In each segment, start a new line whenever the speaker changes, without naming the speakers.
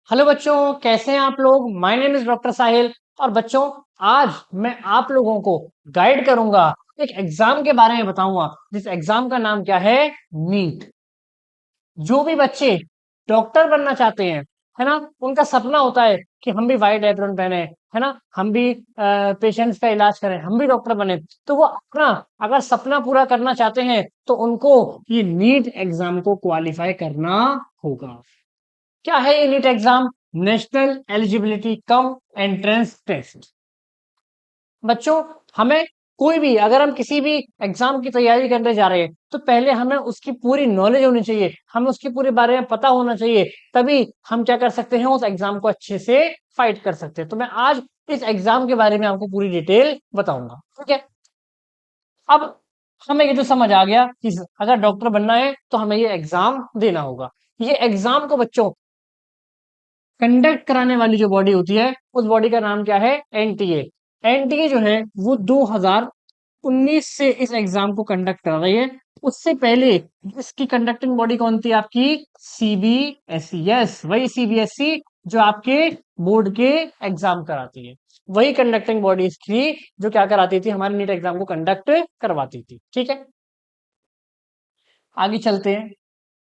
Hello बच्चों, कैसे हैं आप लोग। माय नेम इज डॉक्टर साहिल। और बच्चों, आज मैं आप लोगों को गाइड करूंगा, एक एग्जाम के बारे में बताऊंगा जिस एग्जाम का नाम क्या है, नीट। जो भी बच्चे डॉक्टर बनना चाहते हैं, है ना, उनका सपना होता है कि हम भी वाइट एप्रन पहने, है ना, हम भी पेशेंट्स का इलाज करें, हम भी डॉक्टर बने। तो वो अपना अगर सपना पूरा करना चाहते हैं तो उनको ये नीट एग्जाम को क्वालिफाई करना होगा। क्या है ये NEET exam? National eligibility cum entrance test. बच्चों, हमें कोई भी अगर हम किसी भी एग्जाम की तैयारी करने जा रहे हैं तो पहले हमें उसकी पूरी नॉलेज होनी चाहिए, हमें उसके पूरे बारे में पता होना चाहिए। तभी हम क्या कर सकते हैं, उस एग्जाम को अच्छे से फाइट कर सकते हैं। तो मैं आज इस एग्जाम के बारे में आपको पूरी डिटेल बताऊंगा, ठीक है। अब हमें ये तो समझ आ गया कि अगर डॉक्टर बनना है तो हमें ये एग्जाम देना होगा। ये एग्जाम को बच्चों कंडक्ट कराने वाली जो बॉडी होती है, उस बॉडी का नाम क्या है, एनटीए। एनटीए जो है वो 2019 से इस एग्जाम को कंडक्ट कर रही है। उससे पहले इसकी कंडक्टिंग बॉडी कौन थी आपकी, सीबीएसई। यस, वही सीबीएसई जो आपके बोर्ड के एग्जाम कराती है, वही कंडक्टिंग बॉडी थी जो क्या कराती थी, हमारे नीट एग्जाम को कंडक्ट करवाती थी, ठीक है। आगे चलते हैं।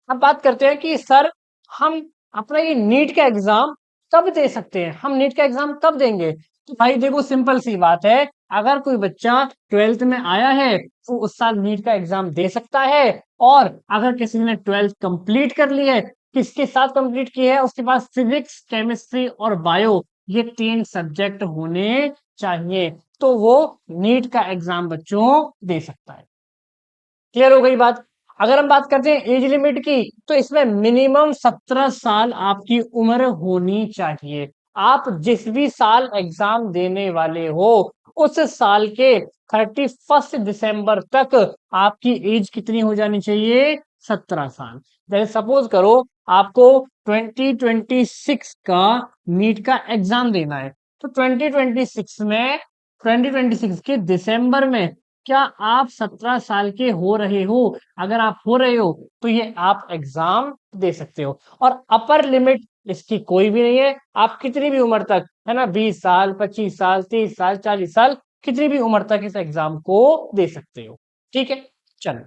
अब बात करते हैं कि सर, हम अपना ये नीट का एग्जाम कब दे सकते हैं, हम नीट का एग्जाम कब देंगे। तो भाई देखो, सिंपल सी बात है। अगर कोई बच्चा ट्वेल्थ में आया है तो उस साल नीट का एग्जाम दे सकता है। और अगर किसी ने ट्वेल्थ कंप्लीट कर ली है, किसके साथ कंप्लीट की है, उसके पास फिजिक्स, केमिस्ट्री और बायो, ये तीन सब्जेक्ट होने चाहिए, तो वो नीट का एग्जाम बच्चों दे सकता है। क्लियर हो गई बात। अगर हम बात करते हैं एज लिमिट की, तो इसमें मिनिमम 17 साल आपकी उम्र होनी चाहिए। आप जिस भी साल एग्जाम देने वाले हो, उस साल के 31 दिसंबर तक आपकी एज कितनी हो जानी चाहिए, 17 साल। जैसे सपोज करो आपको 2026 का नीट का एग्जाम देना है, तो 2026 के दिसंबर में क्या आप 17 साल के हो रहे हो? अगर आप हो रहे हो तो ये आप एग्जाम दे सकते हो। और अपर लिमिट इसकी कोई भी नहीं है, आप कितनी भी उम्र तक, है ना, 20 साल, 25 साल, 30 साल, 40 साल, कितनी भी उम्र तक इस एग्जाम को दे सकते हो, ठीक है। चलो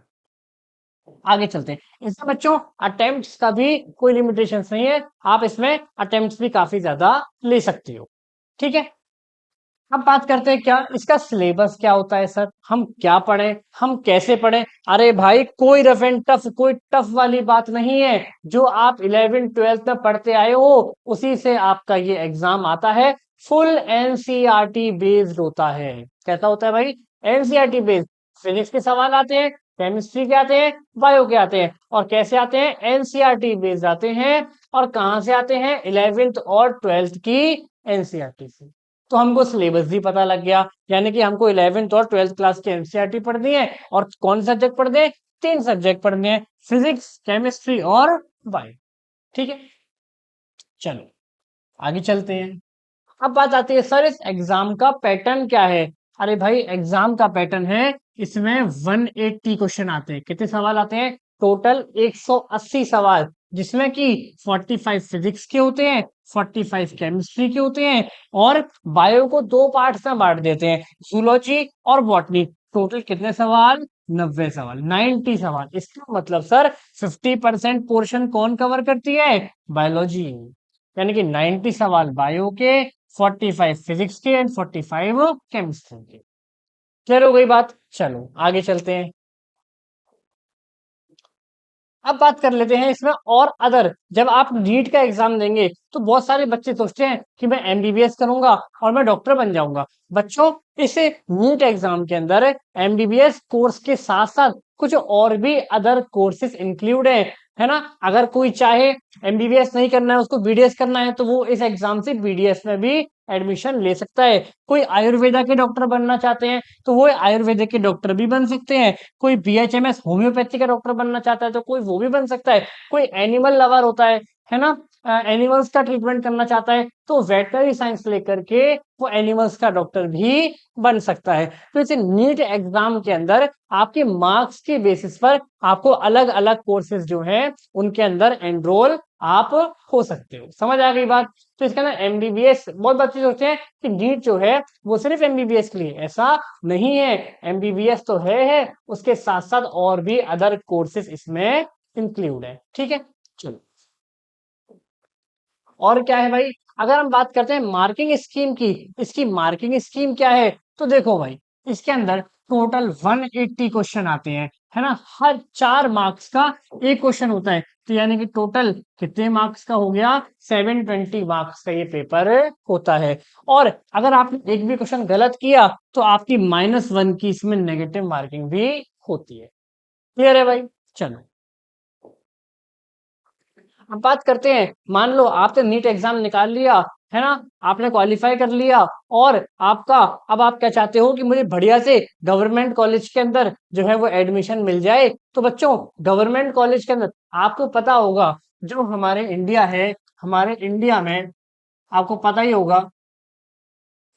आगे चलते हैं। इसमें बच्चों अटेम्प्ट्स का भी कोई लिमिटेशन नहीं है, आप इसमें अटेम्प्ट्स भी काफी ज्यादा ले सकते हो, ठीक है। अब बात करते हैं क्या इसका सिलेबस क्या होता है, सर हम क्या पढ़ें, हम कैसे पढ़ें। अरे भाई, कोई रफ एंड टफ, कोई टफ वाली बात नहीं है। जो आप 11 ट्वेल्थ में पढ़ते आए हो उसी से आपका ये एग्जाम आता है। फुल एनसीईआरटी बेस्ड होता है। कैसा होता है भाई, एनसीईआरटी बेस्ड। फिजिक्स के सवाल आते हैं, केमिस्ट्री के आते हैं, बायो के आते हैं। और कैसे आते हैं, एनसीईआरटी बेस्ड आते हैं। और कहाँ से आते हैं, 11th और 12th की एनसीईआरटी से। तो हमको सिलेबस भी पता लग गया, यानी कि हमको 11th और 12th क्लास की एनसीईआरटी पढ़नी है। और कौन सा सब्जेक्ट पढ़ने हैं, तीन सब्जेक्ट पढ़ने हैं, फिजिक्स, केमिस्ट्री और बायो, ठीक है। चलो आगे चलते हैं। अब बात आती है, सर इस एग्जाम का पैटर्न क्या है। अरे भाई, एग्जाम का पैटर्न है, इसमें 180 क्वेश्चन आते हैं। कितने सवाल आते हैं, टोटल 180 सवाल, जिसमें कि 45 फिजिक्स के होते हैं, 45 केमिस्ट्री के होते हैं। और बायो को दो पार्ट्स में बांट देते हैं, जूलॉजी और बॉटनी। टोटल कितने सवाल, 90 सवाल, 90 सवाल। इसका मतलब सर 50% पोर्शन कौन कवर करती है, बायोलॉजी। यानी कि 90 सवाल बायो के, 45 फिजिक्स के एंड 45 केमिस्ट्री के। क्लियर हो गई बात। चलो आगे चलते हैं। अब बात कर लेते हैं इसमें और अदर। जब आप नीट का एग्जाम देंगे तो बहुत सारे बच्चे सोचते हैं कि मैं एमबीबीएस करूंगा और मैं डॉक्टर बन जाऊंगा। बच्चों, इस नीट एग्जाम के अंदर एमबीबीएस कोर्स के साथ साथ कुछ और भी अदर कोर्सेज इंक्लूड है ना। अगर कोई चाहे एमबीबीएस नहीं करना है, उसको बीडीएस करना है, तो वो इस एग्जाम से बीडीएस में भी एडमिशन ले सकता है। कोई आयुर्वेदा के डॉक्टर बनना चाहते हैं तो वो आयुर्वेदिक के डॉक्टर भी बन सकते हैं। कोई बीएचएमएस होम्योपैथी का डॉक्टर बनना चाहता है तो कोई वो भी बन सकता है। कोई एनिमल लवर होता है ना, एनिमल्स का ट्रीटमेंट करना चाहता है तो वेटनरी साइंस लेकर के वो एनिमल्स का डॉक्टर भी बन सकता है। तो इसे नीट एग्जाम के अंदर आपके मार्क्स के बेसिस पर आपको अलग अलग कोर्सेज जो हैं उनके अंदर एनरोल आप हो सकते हो। समझ आ गई बात? तो इसके अंदर एमबीबीएस, बहुत बच्चे सोचते हैं कि नीट जो है वो सिर्फ एमबीबीएस के लिए, ऐसा नहीं है। एमबीबीएस तो है, उसके साथ साथ और भी अदर कोर्सेज इसमें इंक्लूड है। ठीक है, चलो और क्या है भाई, अगर हम बात करते हैं मार्किंग स्कीम की, इसकी मार्किंग स्कीम क्या है? तो देखो भाई, इसके अंदर टोटल 180 क्वेश्चन आते हैं, है ना। हर 4 मार्क्स का एक क्वेश्चन होता है, तो यानी कि टोटल कितने मार्क्स का हो गया? 720 मार्क्स का ये पेपर होता है। और अगर आपने एक भी क्वेश्चन गलत किया तो आपकी -1 की इसमें नेगेटिव मार्किंग भी होती है। क्लियर है भाई? चलो अब बात करते हैं, मान लो आपने नीट एग्जाम निकाल लिया, है ना, आपने क्वालिफाई कर लिया, और आपका अब आप क्या चाहते हो कि मुझे बढ़िया से गवर्नमेंट कॉलेज के अंदर जो है वो एडमिशन मिल जाए। तो बच्चों, गवर्नमेंट कॉलेज के अंदर आपको पता होगा, जो हमारे इंडिया है, हमारे इंडिया में आपको पता ही होगा,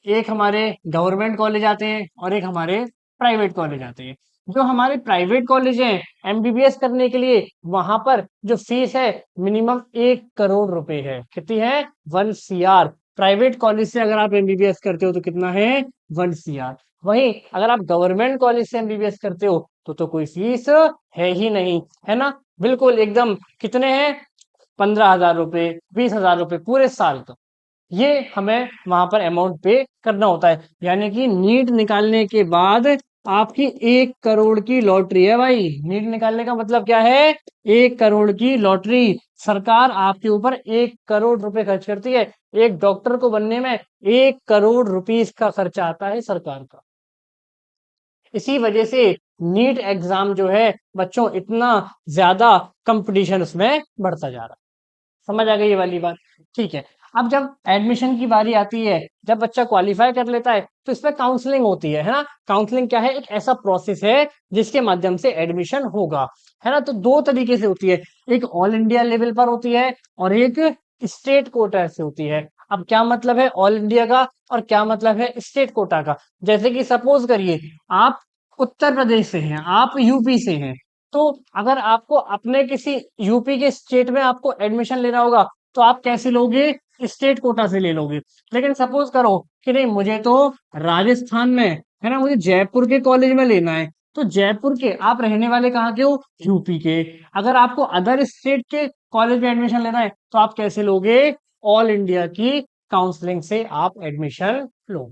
एक हमारे गवर्नमेंट कॉलेज आते हैं और एक हमारे प्राइवेट कॉलेज आते हैं। जो हमारे प्राइवेट कॉलेज हैं एमबीबीएस करने के लिए, वहां पर जो फीस है मिनिमम 1 करोड़ रुपए है। कितनी है? 1 CR। प्राइवेट कॉलेज से अगर आप एमबीबीएस करते हो तो कितना है? 1 CR। वहीं अगर आप गवर्नमेंट कॉलेज से एमबीबीएस करते हो तो कोई फीस है ही नहीं, है ना। बिल्कुल एकदम कितने हैं? 15,000 रुपए, 20,000 रुपए पूरे साल का, ये हमें वहां पर अमाउंट पे करना होता है। यानी कि नीट निकालने के बाद आपकी 1 करोड़ की लॉटरी है भाई। नीट निकालने का मतलब क्या है? 1 करोड़ की लॉटरी। सरकार आपके ऊपर 1 करोड़ रुपए खर्च करती है। एक डॉक्टर को बनने में 1 करोड़ रुपीस का खर्चा आता है सरकार का। इसी वजह से नीट एग्जाम जो है बच्चों, इतना ज्यादा कंपटीशन उसमें बढ़ता जा रहा है। समझ आ गई ये वाली बात? ठीक है। अब जब एडमिशन की बारी आती है, जब बच्चा क्वालिफाई कर लेता है तो इसमें काउंसलिंग होती है ना। काउंसलिंग क्या है? एक ऐसा प्रोसेस है जिसके माध्यम से एडमिशन होगा, है ना। तो दो तरीके से होती है, एक ऑल इंडिया लेवल पर होती है और एक स्टेट कोटा से होती है। अब क्या मतलब है ऑल इंडिया का और क्या मतलब है स्टेट कोटा का? जैसे कि सपोज करिए आप उत्तर प्रदेश से हैं, आप यूपी से हैं, तो अगर आपको अपने किसी यूपी के स्टेट में आपको एडमिशन लेना होगा तो आप कैसे लोगे? स्टेट कोटा से ले लोगे। लेकिन सपोज करो कि नहीं, मुझे तो राजस्थान में, है ना, मुझे जयपुर के कॉलेज में लेना है, तो जयपुर के आप रहने वाले कहाँ के हो? यूपी के। अगर आपको अदर स्टेट के कॉलेज में एडमिशन लेना है तो आप कैसे लोगे? ऑल इंडिया की काउंसलिंग से आप एडमिशन लो।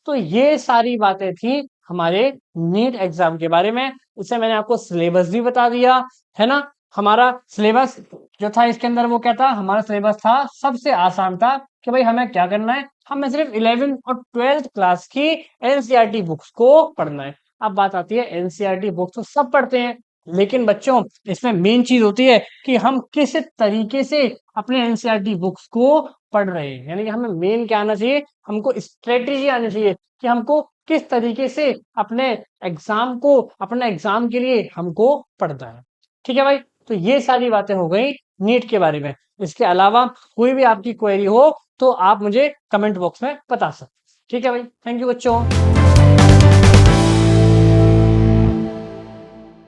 तो ये सारी बातें थी हमारे नीट एग्जाम के बारे में। उससे मैंने आपको सिलेबस भी बता दिया, है ना। हमारा सिलेबस जो था इसके अंदर वो क्या था? हमारा सिलेबस था सबसे आसान था कि भाई हमें क्या करना है, हमें सिर्फ 11th और 12th क्लास की एनसीईआरटी बुक्स को पढ़ना है। अब बात आती है एनसीईआरटी बुक्स तो सब पढ़ते हैं, लेकिन बच्चों इसमें मेन चीज होती है कि हम किस तरीके से अपने एनसीईआरटी बुक्स को पढ़ रहे हैं। यानी कि हमें मेन क्या आना चाहिए? हमको स्ट्रेटेजी आनी चाहिए कि हमको किस तरीके से अपने एग्जाम को, अपने एग्जाम के लिए हमको पढ़ना है। ठीक है भाई? तो ये सारी बातें हो गई नीट के बारे में। इसके अलावा कोई भी आपकी क्वेरी हो तो आप मुझे कमेंट बॉक्स में बता सकते हैं। ठीक है भाई? थैंक यू बच्चों।